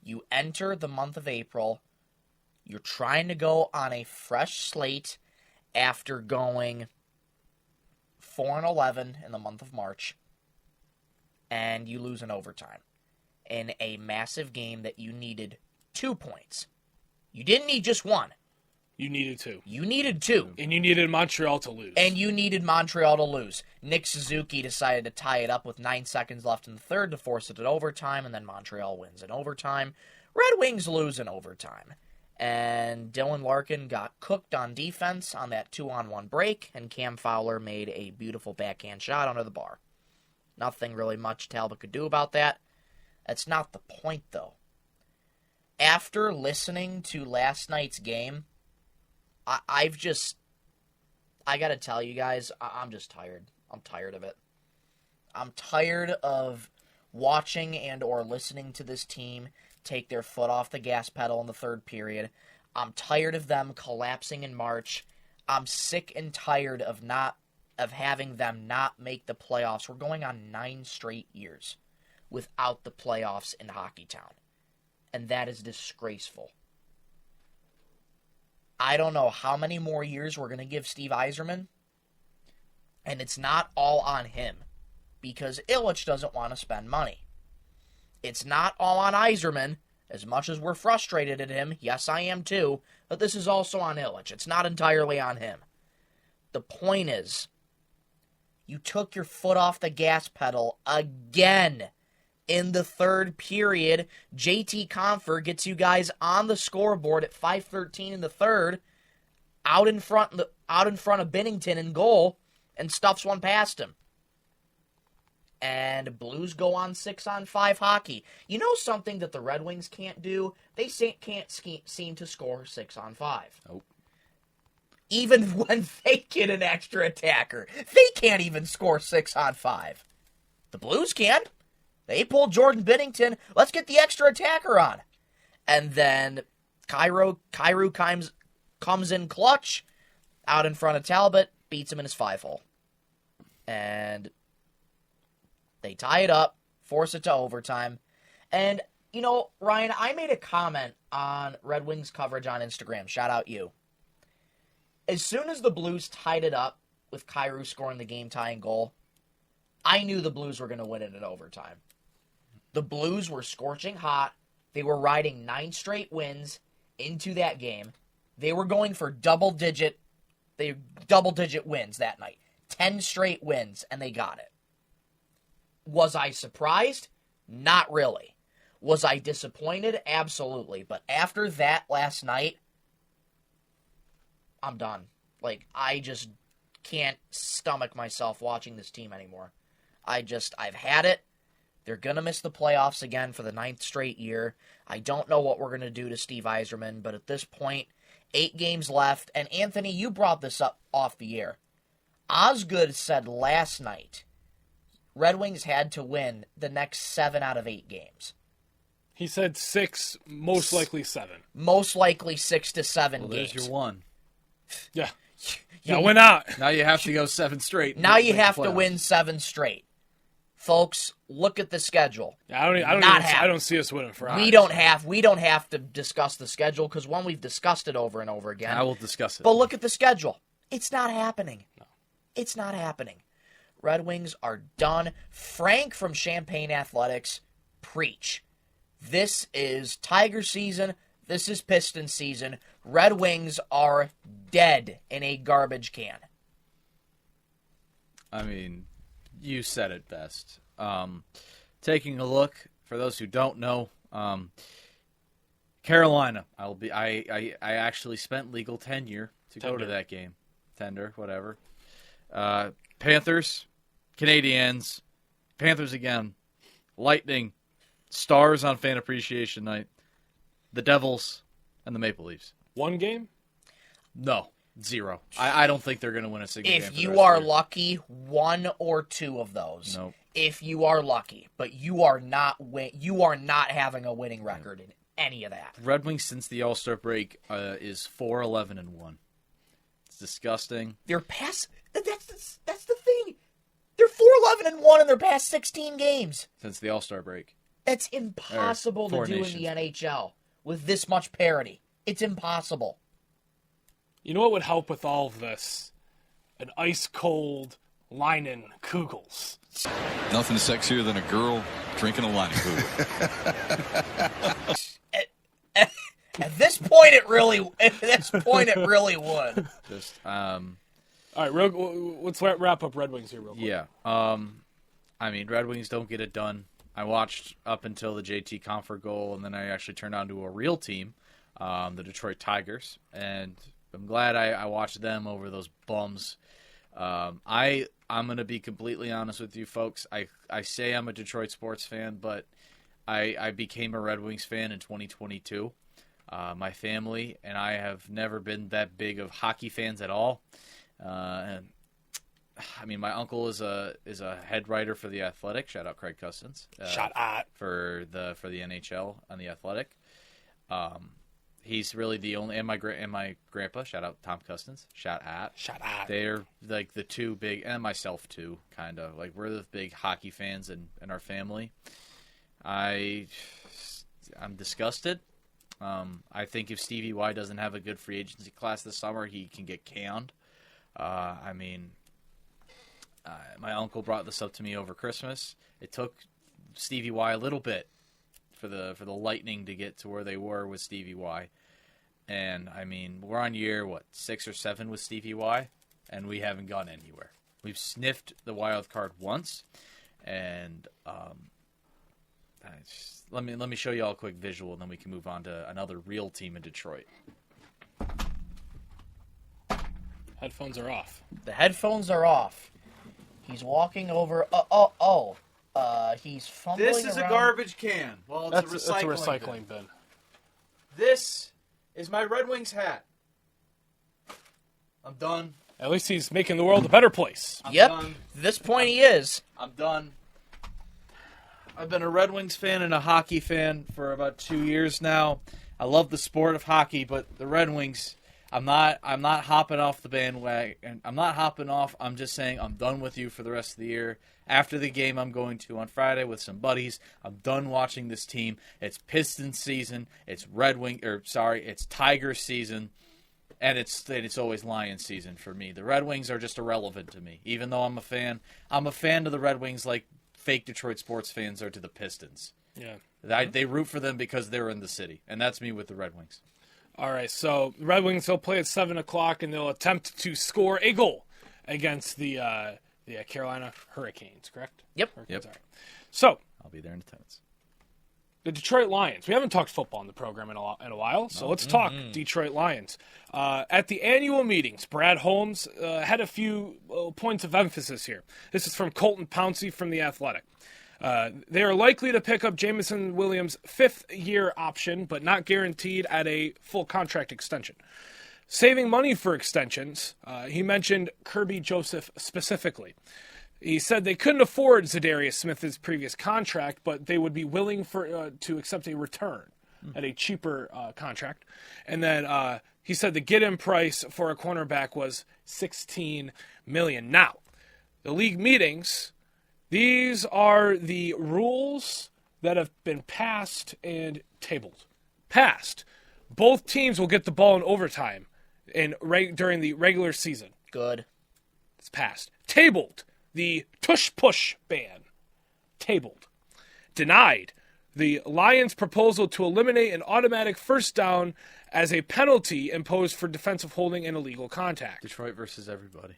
S4: You enter the month of April. You're trying to go on a fresh slate after going 4-11 in the month of March. And you lose in overtime in a massive game that you needed 2 points. You didn't need just one.
S2: You needed 2.
S4: You needed 2.
S2: And you needed Montreal to lose.
S4: And you needed Montreal to lose. Nick Suzuki decided to tie it up with 9 seconds left in the third to force it to overtime, and then Montreal wins in overtime. Red Wings lose in overtime. And Dylan Larkin got cooked on defense on that 2-on-1 break, and Cam Fowler made a beautiful backhand shot under the bar. Nothing really much Talbot could do about that. That's not the point, though. After listening to last night's game, I gotta tell you guys, I'm just tired. I'm tired of it. I'm tired of watching and or listening to this team take their foot off the gas pedal in the third period. I'm tired of them collapsing in March. I'm sick and tired of having them not make the playoffs. We're going on 9 straight years without the playoffs in Hockey Town. And that is disgraceful. I don't know how many more years we're going to give Steve Yzerman. And it's not all on him. Because Ilitch doesn't want to spend money. It's not all on Yzerman. As much as we're frustrated at him, yes, I am too. But this is also on Ilitch. It's not entirely on him. The point is, you took your foot off the gas pedal again. In the third period, JT Compher gets you guys on the scoreboard at 5:13 in the third, out in front of Binnington in goal, and stuffs one past him. And Blues go on 6-on-5 hockey. You know something that the Red Wings can't do? They can't seem to score 6-on-5.
S5: Nope.
S4: Even when they get an extra attacker, they can't even score 6-on-5. The Blues can. They pulled Jordan Binnington. Let's get the extra attacker on. And then Kyrou comes in clutch, out in front of Talbot, beats him in his 5-hole. And they tie it up, force it to overtime. And, Ryan, I made a comment on Red Wings coverage on Instagram. Shout out you. As soon as the Blues tied it up with Kyrou scoring the game-tying goal, I knew the Blues were going to win it in overtime. The Blues were scorching hot. They were riding 9 straight wins into that game. They were going for double-digit wins that night. 10 straight wins, and they got it. Was I surprised? Not really. Was I disappointed? Absolutely. But after that last night, I'm done. Like, I just can't stomach myself watching this team anymore. I've had it. They're going to miss the playoffs again for the 9th straight year. I don't know what we're going to do to Steve Yzerman, but at this point, 8 games left. And Anthony, you brought this up off the air. Osgood said last night Red Wings had to win the next 7 out of 8 games.
S2: He said 6, most likely 7.
S4: Most likely 6 to 7 games.
S3: There's your one.
S2: Yeah. Yeah, went out.
S3: Now you have to go 7 straight.
S4: Now you have to win 7 straight. Folks, look at the schedule.
S2: Yeah, I don't see us winning for us.
S4: We don't have to discuss the schedule because we've discussed it over and over again.
S3: I will discuss it.
S4: But look at the schedule. It's not happening. No. It's not happening. Red Wings are done. Frank from Champaign Athletics, preach. This is Tiger season. This is Piston season. Red Wings are dead in a garbage can.
S3: I mean, you said it best. Taking a look, for those who don't know, Carolina. I actually spent legal tenure to go to that game. Tender, whatever. Panthers, Canadiens, Panthers again, Lightning, Stars on Fan Appreciation Night, the Devils, and the Maple Leafs.
S2: 1 game?
S3: No, 0. I don't think they're going to win a single game.
S4: If you are lucky, 1 or 2 of those.
S3: Nope.
S4: If you are lucky, but you are not having a winning record in any of that.
S3: Red Wings since the All-Star break is 4-11-1. It's disgusting.
S4: They're past. That's the thing. They're 4-11-1 in their past 16 games
S3: Since the All-Star break.
S4: That's impossible to do in the NHL with this much parity. It's impossible.
S2: You know what would help with all of this? An ice-cold Leinen Kugels.
S7: Nothing sexier than a girl drinking a Leinen Kugel.
S4: At this point, it really would.
S3: Just
S2: all right, let's wrap up Red Wings here real quick.
S3: Yeah. I mean, Red Wings don't get it done. I watched up until the JT Comfort goal, and then I actually turned on to a real team, the Detroit Tigers, and I'm glad I watched them over those bums. I'm going to be completely honest with you folks. I say I'm a Detroit sports fan, but I became a Red Wings fan in 2022. My family and I have never been that big of hockey fans at all. And I mean, my uncle is a head writer for the Athletic. Shout out Craig Custance.
S2: Shout out
S3: for the NHL on the Athletic. He's really the only, and my grandpa. Shout out Tom Custance. Shout out. They're like the two big, and myself too, kind of like we're the big hockey fans in our family. I'm disgusted. I think if Stevie Y doesn't have a good free agency class this summer, he can get canned. I mean, my uncle brought this up to me over Christmas. It took Stevie Y a little bit for the Lightning to get to where they were with Stevie Y. And, I mean, we're on year, 6 or 7 with Stevie Y, and we haven't gone anywhere. We've sniffed the wild card once, and let me show you all a quick visual, and then we can move on to another real team in Detroit.
S2: Headphones are off.
S4: The headphones are off. He's walking over. He's fumbling
S3: This is
S4: around.
S3: a garbage can. Well,
S2: That's
S3: it's
S2: a recycling bin.
S3: This is my Red Wings hat. I'm done.
S2: At least he's making the world a better place.
S4: Yep.
S3: done.
S4: At this point, he is.
S3: I'm done. I've been a Red Wings fan and a hockey fan for about 2 years now. I love the sport of hockey, but the Red Wings, I'm not hopping off the bandwagon. I'm not hopping off. I'm just saying I'm done with you for the rest of the year. After the game I'm going to on Friday with some buddies, I'm done watching this team. It's Pistons season. It's it's Tigers season. And it's always Lions season for me. The Red Wings are just irrelevant to me. Even though I'm a fan of the Red Wings like fake Detroit sports fans are to the Pistons.
S2: Yeah.
S3: They root for them because they're in the city, and that's me with the Red Wings.
S2: All right, so Red Wings will play at 7 o'clock, and they'll attempt to score a goal against the Carolina Hurricanes, correct?
S4: Yep.
S2: Hurricanes, all right. So,
S3: I'll be there in attendance.
S2: the Detroit Lions. We haven't talked football in the program in a while, so let's talk Detroit Lions. At the annual meetings, Brad Holmes had a few points of emphasis here. This is from Colton Pouncey from The Athletic. They are likely to pick up Jameson Williams' fifth-year option, but not guaranteed at a full contract extension. Saving money for extensions, he mentioned Kirby Joseph specifically. He said they couldn't afford Zadarius Smith's previous contract, but they would be willing to accept a return at a cheaper contract. And then he said the get-in price for a cornerback was $16 million. Now, the league meetings... These are the rules that have been passed and tabled. Passed. Both teams will get the ball in overtime during the regular season.
S4: Good.
S2: It's passed. Tabled. The tush-push ban. Tabled. Denied. The Lions' proposal to eliminate an automatic first down as a penalty imposed for defensive holding and illegal contact.
S3: Detroit versus everybody.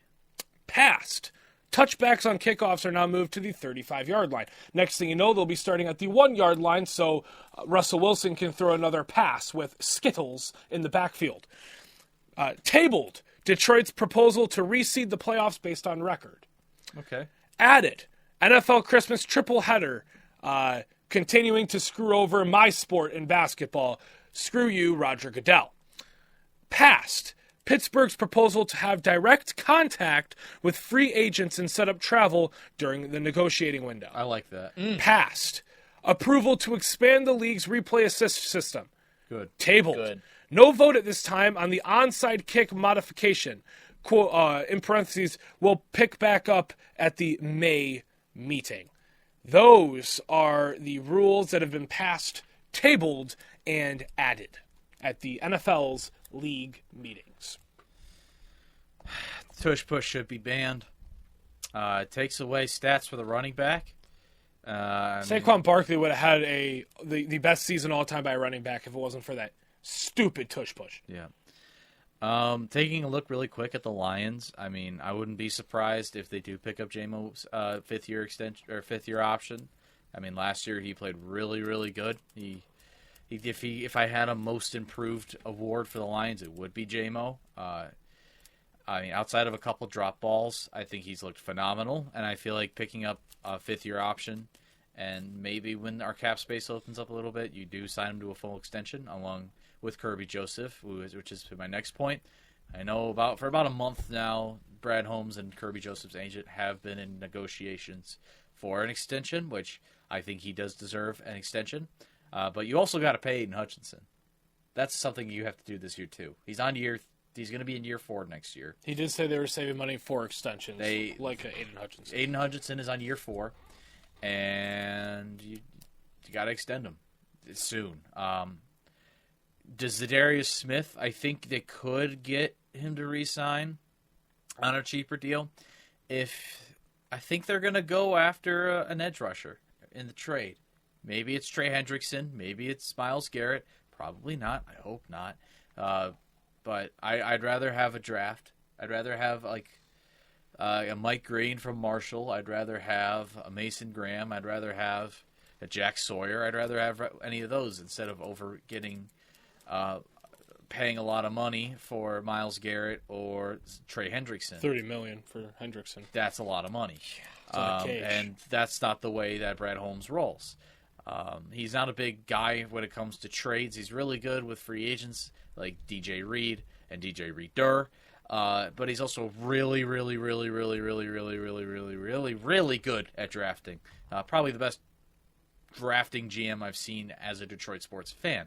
S2: Passed. Touchbacks on kickoffs are now moved to the 35-yard line. Next thing you know, they'll be starting at the 1-yard line so Russell Wilson can throw another pass with Skittles in the backfield. Tabled. Detroit's proposal to reseed the playoffs based on record.
S3: Okay.
S2: Added. NFL Christmas triple header, continuing to screw over my sport in basketball. Screw you, Roger Goodell. Passed. Pittsburgh's proposal to have direct contact with free agents and set up travel during the negotiating window.
S3: I like that.
S2: Passed. Approval to expand the league's replay assist system.
S3: Good.
S2: Tabled.
S4: Good.
S2: No vote at this time on the onside kick modification. In parentheses, will pick back up at the May meeting. Those are the rules that have been passed, tabled, and added at the NFL's league meetings.
S3: Tush push should be banned. It takes away stats for the running back.
S2: Saquon Barkley would have had the best season all time by a running back if it wasn't for that stupid tush push.
S3: Yeah. Taking a look really quick at the Lions, I mean, I wouldn't be surprised if they do pick up J-Mo's fifth-year extension or fifth-year option. I mean, last year he played really, really good. If I had a most improved award for the Lions, it would be J-Mo. I mean, outside of a couple drop balls, I think he's looked phenomenal, and I feel like picking up a fifth-year option, and maybe when our cap space opens up a little bit, you do sign him to a full extension along with Kirby Joseph, which is my next point. I know for about a month now, Brad Holmes and Kirby Joseph's agent have been in negotiations for an extension, which I think he does deserve an extension. But you also got to pay Aiden Hutchinson. That's something you have to do this year too. He's going to be in year 4 next year.
S2: He did say they were saving money for extensions, like Aiden Hutchinson.
S3: Aiden Hutchinson is on year 4, and you got to extend him soon. Does Zadarius Smith, I think they could get him to re-sign on a cheaper deal. I think they're going to go after an edge rusher in the trade. Maybe it's Trey Hendrickson. Maybe it's Myles Garrett. Probably not. I hope not. But I'd rather have a draft. I'd rather have a Mike Green from Marshall. I'd rather have a Mason Graham. I'd rather have a Jack Sawyer. I'd rather have any of those instead of paying a lot of money for Myles Garrett or Trey Hendrickson.
S2: $30 million for Hendrickson.
S3: That's a lot of money.
S2: cage.
S3: And that's not the way that Brad Holmes rolls. He's not a big guy when it comes to trades. He's really good with free agents like DJ Reed and DJ Reeder. But he's also really, really, really, really, really, really, really, really, really, really good at drafting. Probably the best drafting GM I've seen as a Detroit sports fan.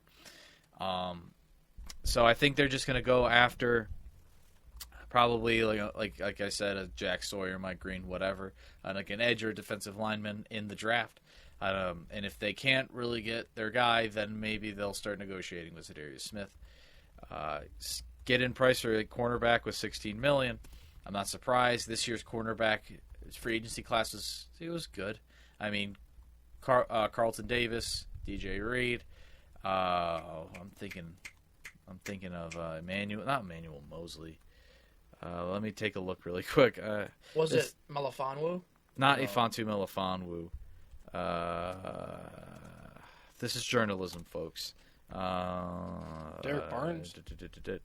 S3: So I think they're just going to go after probably like I said, a Jack Sawyer, Mike Green, whatever, like an edge or defensive lineman in the draft. And if they can't really get their guy, then maybe they'll start negotiating with Zadarius Smith. Get in price for a cornerback with $16 million. I'm not surprised. This year's cornerback free agency class was good. I mean, Carlton Davis, DJ Reed. I'm thinking of not Emmanuel Mosley. Let me take a look really quick.
S4: Was it Melifonwu?
S3: Not Ifantu Melifonwu. This is journalism, folks.
S2: Derek Barnes?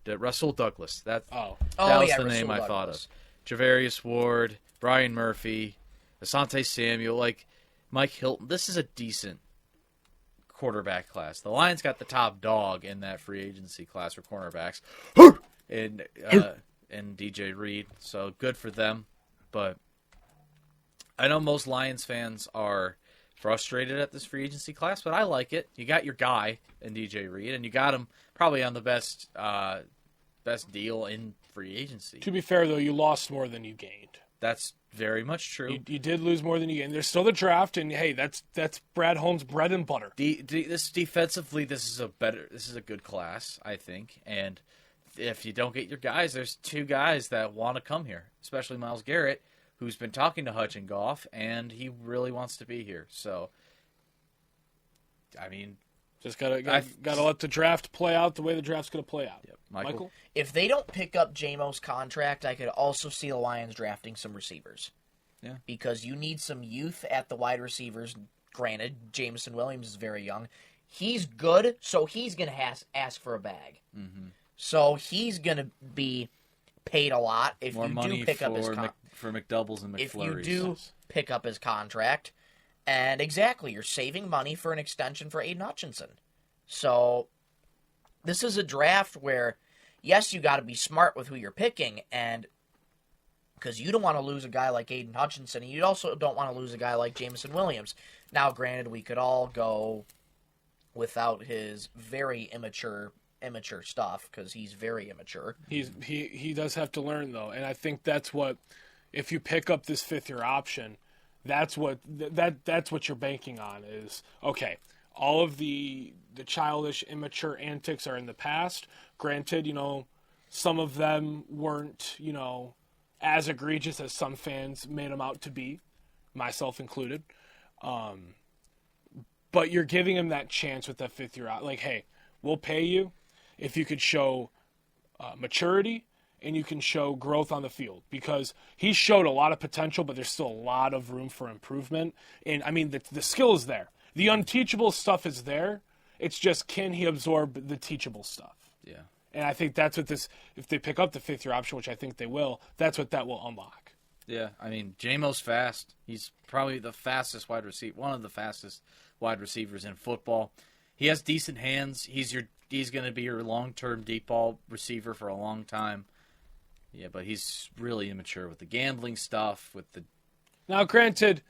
S3: Russell Douglas. That
S2: Oh.
S3: was the
S4: Russell
S3: name I thought
S4: Douglas.
S3: of. Javarius Ward, Brian Murphy, Asante Samuel, like Mike Hilton. This is a decent quarterback class. The Lions got the top dog in that free agency class for cornerbacks, and DJ Reed. So good for them. But I know most Lions fans are frustrated at this free agency class, but I like it. You got your guy in DJ Reed, and you got him probably on the best deal in free agency.
S2: To be fair, though, you lost more than you gained.
S3: That's very much true.
S2: You did lose more than you gained. There's still the draft, and hey, that's Brad Holmes' bread and butter.
S3: This defensively, this is a good class, I think. And if you don't get your guys, there's two guys that want to come here, especially Myles Garrett, who's been talking to Hutch and Goff, and he really wants to be here. So, I mean,
S2: just gotta let the draft play out the way the draft's gonna play out.
S3: Yep.
S2: Michael?
S4: If they don't pick up J-Mo's contract, I could also see the Lions drafting some receivers.
S3: Yeah.
S4: Because you need some youth at the wide receivers. Granted, Jameson Williams is very young. He's good, so he's going to ask for a bag.
S3: Mm-hmm.
S4: So he's going to be paid a lot if
S3: More
S4: you
S3: money
S4: do pick up his
S3: for McDoubles and McFlurries.
S4: If you do pick up his contract. And exactly, you're saving money for an extension for Aiden Hutchinson. So this is a draft where, yes, you got to be smart with who you're picking, and because you don't want to lose a guy like Aiden Hutchinson, and you also don't want to lose a guy like Jameson Williams. Now, granted, we could all go without his very immature stuff because he's very immature.
S2: He does have to learn though, and I think that's what, if you pick up this fifth-year option, that's what you're banking on is, okay, all of the childish, immature antics are in the past. Granted, some of them weren't, as egregious as some fans made them out to be, myself included. But you're giving him that chance with that fifth year out. Like, hey, we'll pay you if you could show maturity and you can show growth on the field, because he showed a lot of potential, but there's still a lot of room for improvement. And I mean, the skill is there. The unteachable stuff is there. It's just, can he absorb the teachable stuff?
S3: Yeah.
S2: And I think that's what if they pick up the fifth year option, which I think they will, that's what that will unlock.
S3: Yeah, I mean, J-Mo's fast. He's probably the fastest wide receiver, one of the fastest wide receivers in football. He has decent hands. He's going to be your long-term deep ball receiver for a long time. Yeah, but he's really immature with the gambling stuff.
S2: Now, granted,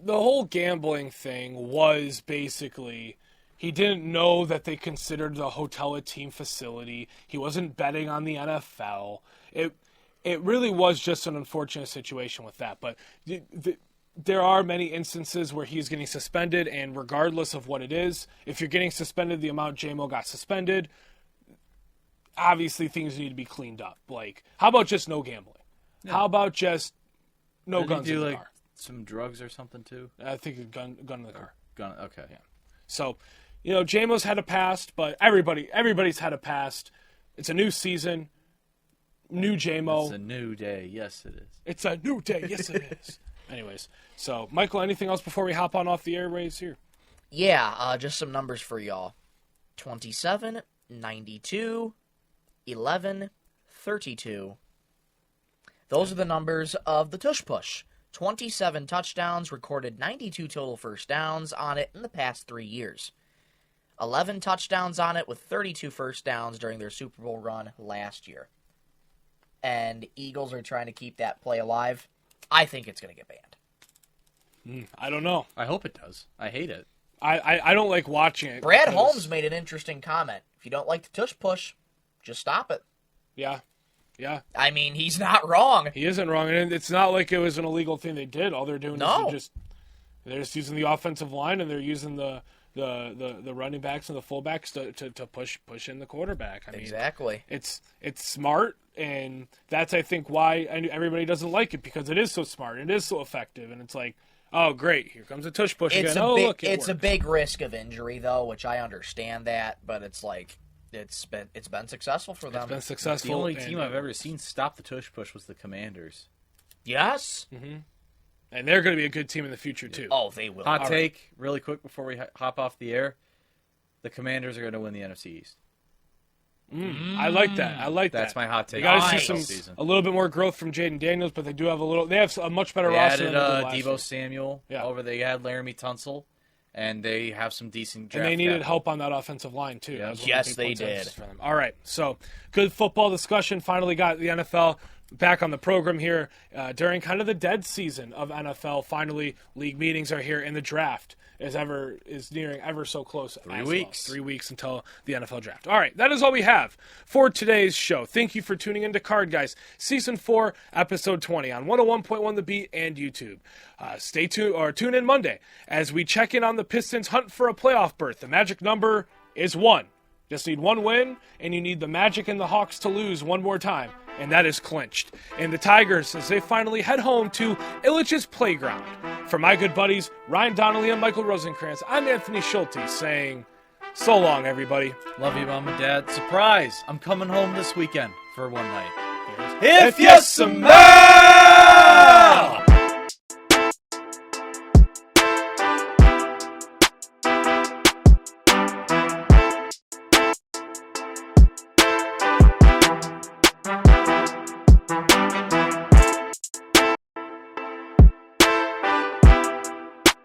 S2: the whole gambling thing was basically, he didn't know that they considered the hotel a team facility. He wasn't betting on the NFL. It really was just an unfortunate situation with that. But there are many instances where he's getting suspended, and regardless of what it is, if you're getting suspended the amount J-Mo got suspended, obviously things need to be cleaned up. Like, how about just no gambling? Yeah. How about just no guns in the car?
S3: Some drugs or something too?
S2: I think a gun in the car.
S3: Gun, okay.
S2: Yeah. So, J-Mo's had a past, but everybody's had a past. It's a new season, new J-Mo.
S3: It's a new day. Yes, it is.
S2: It's a new day. Yes, it is. Anyways, so, Michael, anything else before we hop on off the airways here?
S4: Yeah, just some numbers for y'all. 27, 92, 11, 32. Those are the numbers of the Tush Push. 27 touchdowns, recorded 92 total first downs on it in the past 3 years. 11 touchdowns on it with 32 first downs during their Super Bowl run last year. And Eagles are trying to keep that play alive. I think it's going to get banned.
S2: I don't know.
S3: I hope it does. I hate it.
S2: I don't like watching it.
S4: Brad Holmes made an interesting comment. If you don't like the Tush Push, just stop it.
S2: Yeah.
S4: I mean, he's not wrong.
S2: He isn't wrong, and it's not like it was an illegal thing they did. All they're doing is they're just using the offensive line, and they're using the running backs and the fullbacks to push in the quarterback. I mean,
S4: exactly.
S2: It's smart, and that's, I think, why everybody doesn't like it, because it is so smart, it is so effective, and it's like, Oh, great. Here comes a tush push
S4: It's
S2: again.
S4: it's a big risk of injury, though, which I understand that, but it's like it's been successful for them.
S2: It's been successful.
S3: The only team I've ever seen stop the tush push was the Commanders.
S4: Yes.
S2: And they're going to be a good team in the future, too.
S4: Oh, they will.
S3: Hot take, really quick before we hop off the air. The Commanders are going to win the NFC East.
S2: I like that.
S3: That's my hot take.
S2: You got to see
S3: Nice.
S2: a little bit more growth from Jaden Daniels, but they do have they have a much better
S3: They
S2: roster
S3: added
S2: than they did last
S3: Deebo
S2: year.
S3: Samuel
S2: Yeah.
S3: over. They had Laramie Tunsil, and they have some decent draft
S2: And they needed
S3: capital.
S2: help on that offensive line, too.
S3: Yeah.
S2: That was one of
S4: Yes,
S2: the big
S4: they
S2: points of
S4: did.
S2: emphasis for them. All right, so good football discussion. Finally got the NFL back on the program here during kind of the dead season of NFL. Finally, league meetings are here, and the draft is nearing ever so close.
S3: 3 weeks.
S2: 3 weeks until the NFL draft. All right, that is all we have for today's show. Thank you for tuning in to Card Guys, Season 4, Episode 20 on 101.1 The Beat and YouTube. Stay tuned or tune in Monday as we check in on the Pistons' hunt for a playoff berth. The magic number is 1. Just need one win, and you need the Magic and the Hawks to lose one more time, and that is clinched. And the Tigers, as they finally head home to Illich's Playground. For my good buddies, Ryan Donnelly and Michael Rosenkranz, I'm Anthony Schulte saying, so long, everybody.
S3: Love you, Mom and Dad. Surprise! I'm coming home this weekend for one night.
S2: If you smell